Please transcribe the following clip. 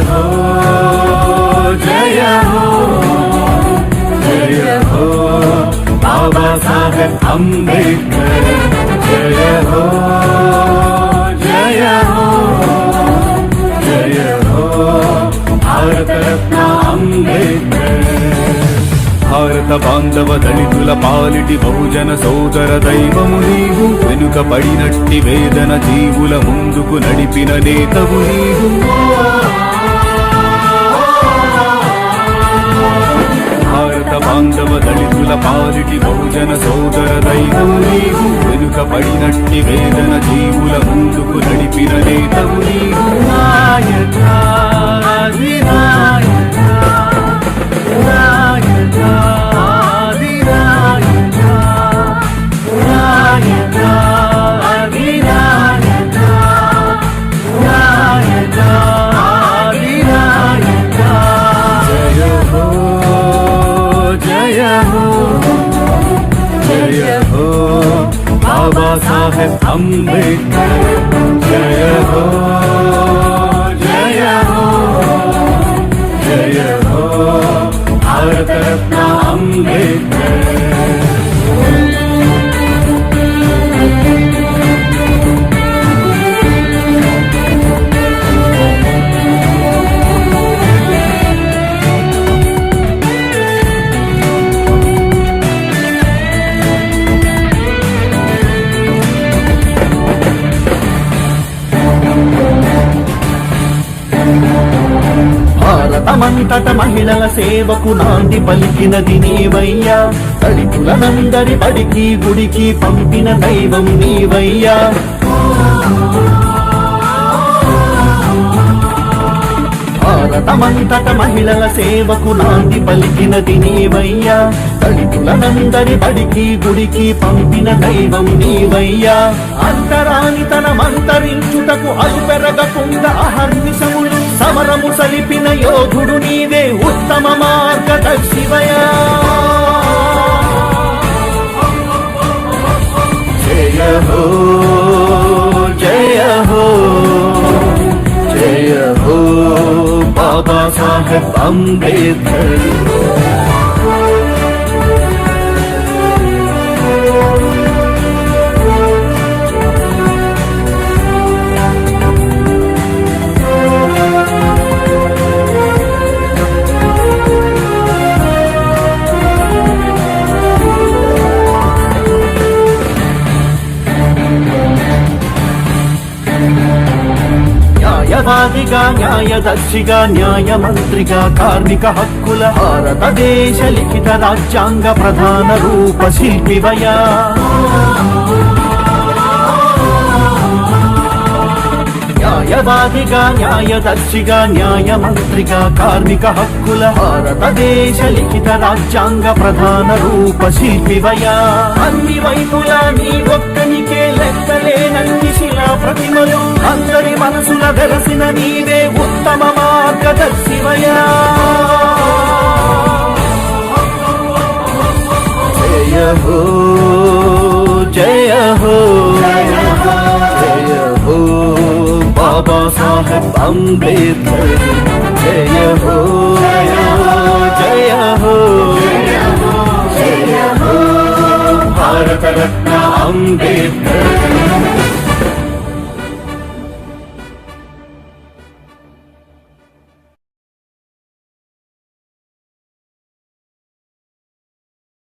हो जय हो जय हो बाबा साहेब अम्बेडकर जय हो जय हो जय हो भारत रत्न अम्बेडकर భారత బాంధవ దళితుల పాలిటి బహుజన సోదర దైవము నీవు వెనుకబడినట్టి వేదన జీవుల ముందుకు నడిపిన నేతవు నీవు భారత బాంధవ దళితుల పాలిటి బహుజన సోదర దైవము నీవు వెనుకబడినట్టి వేదన జీవుల ముందుకు నడిపిన నేతవు నీవు నాయక వినాయక बाबा साहेब अम्बेडकर जय हो जय हो जय हो भारत रत्न अम्बेडकर భారతమంతట మహిళల సేవకు నాంది పలికినది నీవయ్యా దళితులనందరి బడికి గుడికి పంపిన దైవం నీవయ్యా భారతమంతట మహిళల సేవకు నాంది పలికినది నీవయ్యా దళితులనందరి బడికి గుడికి పంపిన దైవం నీవయ్యా అంతరాని తన మంతరించుటకు అలుపెరగకుండా అహర్నిశములు సమరము సలిపిన యోధుడు నీవే ఉత్తమ మార్గదర్శివయా జయ హో జయ హో జయ హో బాబా సాహెబ్ అంబేద్కర్ న్యాయవాదిగా న్యాయదర్శిగా న్యాయమంత్రిగా కార్మిక హక్కుల భారతదేశ లిఖిత రాజ్యాంగ ప్రధాన రూప శిల్పివయా న్యాయవాదిగా న్యాయదర్శిగా న్యాయమంత్రిగా కార్మిక హక్కుల భారతదేశ లిఖిత రాజ్యాంగ ప్రధాన రూప శిల్పివయా అన్ని వైపులా నీ ఒక్కనికే లెక్కలేనన్ని శిలా ప్రతిమలు అందరి మనసుల వెలసిన నీవే ఉత్తమ మార్గదర్శివయా జయ హో జయ హో జయ హో బాబా సాహెబ్ అంబేద్కర్ జయ హో జయ హో జయ హో భారత రత్న అంబేద్కర్